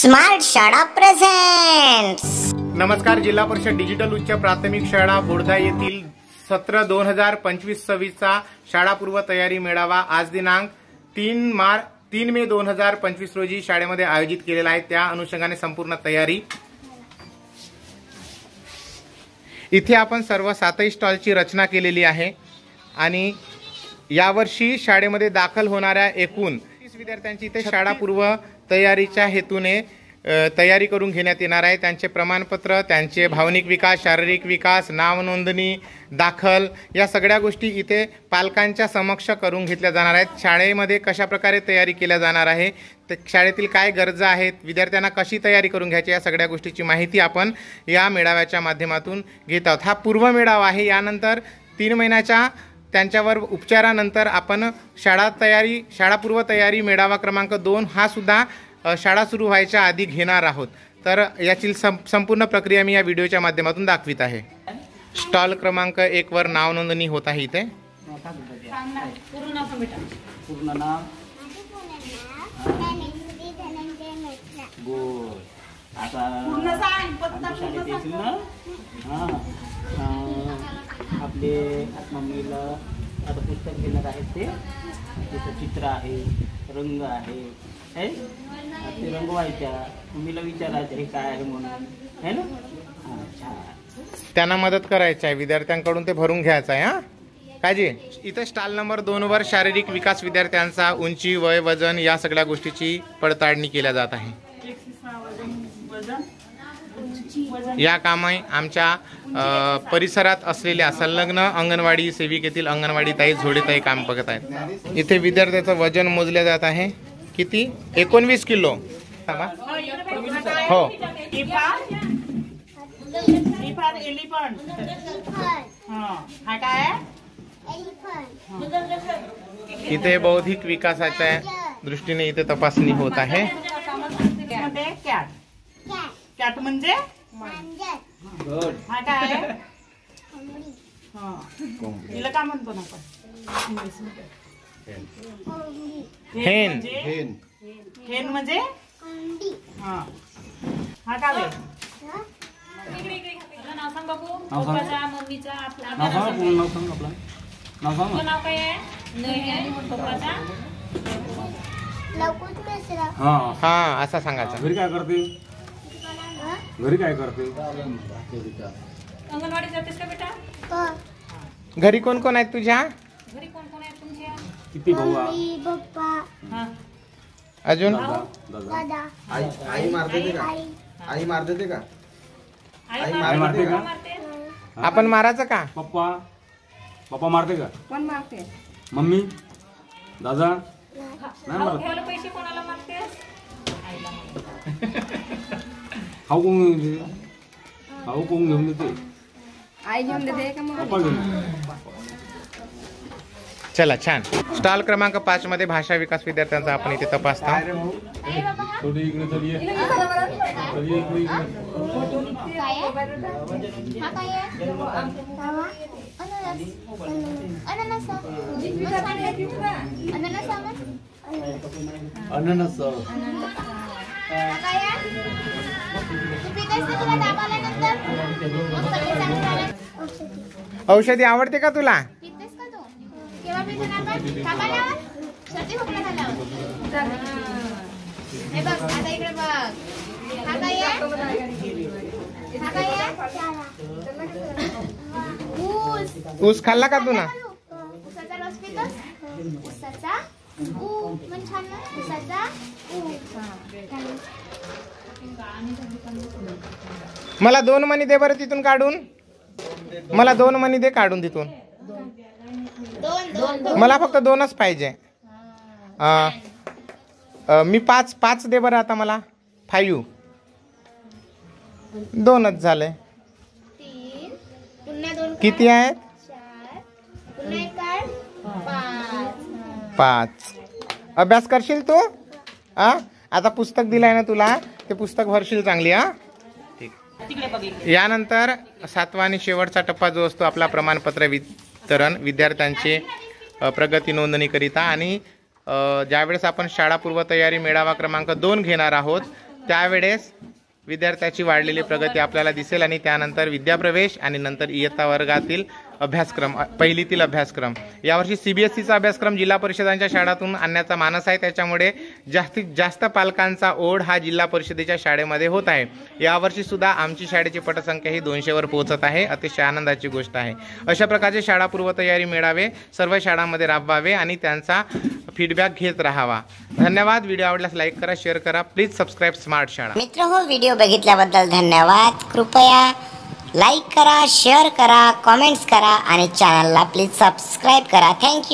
Smart शाळा presents. नमस्कार, जिल्हा परिषद डिजिटल उच्च प्राथमिक शाळा बोर्धा येथील सत्र 2025-26 चा शाळापूर्व तयारी मेळावा आज दिनांक 3 मे 2025 रोजी शाळेमध्ये आयोजित केलेला आहे। त्या अनुषंगाने संपूर्ण तयारी इथे आपण सर्व 7 स्टॉलची रचना केलेली आहे आणि यावर्षी शाळेमध्ये दाखल होणाऱ्या एकूण 30 विद्यार्थ्यांची इथे शाळापूर्व तयारीच्या हेतूने तयारी करून घेण्यात येणार आहे। त्यांचे प्रमाणपत्र, त्यांचे भावनिक विकास, शारीरिक विकास, नाव नोंदणी, दाखल या सगळ्या गोष्टी इथे पालकांच्या समक्ष करून घेतल्या जाणार आहेत। शाळेमध्ये कशा प्रकारे तयारी केल्या जाणार आहे, शाळेतील काय गरजा आहेत, विद्यार्थ्यांना कशी तयारी करून घ्यायची, या सगळ्या गोष्टीची माहिती आपण या मेळाव्याच्या माध्यमातून घेत आहोत। हा पूर्व मेळावा आहे। यानंतर 3 महिन्याच्या त्यांच्यावर उपचारानंतर आपण शाळापूर्व तयारी मेळावा क्रमांक 2 हा सुद्धा शाळा सुरू व्हायच्या आधी घेणार आहोत। तर याची संपूर्ण प्रक्रिया मी या व्हिडिओच्या माध्यमातून दाखवित आहे। स्टॉल क्रमांक 1 वर नाव नोंदणी होत आहे। इथे पूर्ण नाव आता शाळेत येतील ना। आपले मम्मीला आता पुस्तक घेणार आहेत ते, तिथं चित्र आहे, रंग आहे, ते रंगवायच्या, मम्मीला विचारायचं हे काय आहे म्हणून, है ना। त्यांना मदत करायची आहे, विद्यार्थ्यांकडून ते भरून घ्यायचं आहे। हा काजी इथे स्टॉल नंबर 2 वर शारीरिक विकास विद्यार्थ्यांचा उंची, वय, वजन या सगळ्या गोष्टीची पडताळणी केल्या जात आहे। या कामे आमच्या परिसरात असलेल्या संलग्न अंगणवाडी सेविकेतील अंगणवाडी ताई झोडेताई काम बघत आहेत। इथे विद्यार्थ्याचं वजन मोजले जात आहे। किती? 19 किलो। हो, इथे बौद्धिक विकासाच्या दृष्टीने इथे तपासणी होत आहे। कॅट म्हणजे हा काय तिला काय म्हणतो ना आपण हेन। हेन म्हणजे हा हा काय नाव सांग बाबू, पप्पाचा, मम्मीचा, आपला नाव काय आहे? पप्पाचा हा असा सांगायचा। घरी काय करते? घरी काय करते? अंगणवाडी जातेस का बेटा? घरी कोण कोण आहेत तुझ्या? घरी कोण कोण आहे तुमच्या? किती भाऊ? हा, अजून आई मारते ते का? आई मारते ते का? आई मारते का? मारते? आपण मारायचं का? पप्पा मारते का? कोण मारते? मम्मी, दादा नाही भाऊ मारत? घ्यायला पैसे कोणाला मारतेस? आईला मारते। खाऊ कोण घेऊन देते? खाऊ कोण घेऊन देते? आई घेऊन देते का मग? पप्पा घेऊन देते। चला, छान। स्टॉल क्रमांक 5 मध्ये भाषा विकास विद्यार्थ्यांचा आपण इथे तपासता। अननस औषधी आवडते का तुला? ऊस खाल्ला का तुला? मला 2 मणी दे बरं तिथून काढून। मला 2 मणी दे काढून तिथून। मला फक्त 2च पाहिजे। मी 5 दे बरं आता मला। 5 2च झाले। किती आहेत? 5। अभ्यास करशील तू? आता पुस्तक दिलाय ना तुला, ते पुस्तक भरशील चांगली। ठीक। यानंतर 7वा आणि शेवटचा टप्पा जो असतो आपला प्रमाणपत्र वितरण विद्यार्थ्यांचे प्रगती नोंदणीकरिता आणि ज्यावेळेस आपण शाळापूर्व तयारी मेळावा क्रमांक 2 घेणार आहोत त्यावेळेस विद्यार्थ्याची वाढलेली प्रगती आपल्याला दिसेल आणि त्यानंतर विद्याप्रवेश आणि नंतर इयत्ता वर्गातील अभ्यासक्रम, पहिलीतील अभ्यासक्रम. यावर्षी CBSEचा अभ्यासक्रम जिल्हा परिषदांच्या शाळांतून आणण्याचा मानस आहे. त्याच्यामुळे जास्तीत जास्त पालकांचा ओढ हा जिल्हा परिषदेच्या शाळेमध्ये होत आहे. यावर्षी सुद्धा आमची शाळेची पटसंख्या ही 200वर पोहोचत आहे. अतिशय आनंदाची गोष्ट आहे. अशा प्रकारचे शाळा पूर्वतयारी मेळावे सर्व शाळांमध्ये राबवावे आणि त्यांचा फीडबॅक घेत राहावा. धन्यवाद. व्हिडिओ आवडल्यास लाईक करा, शेअर करा. प्लीज सबस्क्राईब स्मार्ट शाळा. मित्र हो, व्हिडिओ बघितल्याबद्दल धन्यवाद. कृपया लाईक करा, शेअर करा, कमेंट्स करा आणि चॅनलला प्लीज सबस्क्राईब करा. थँक्यू.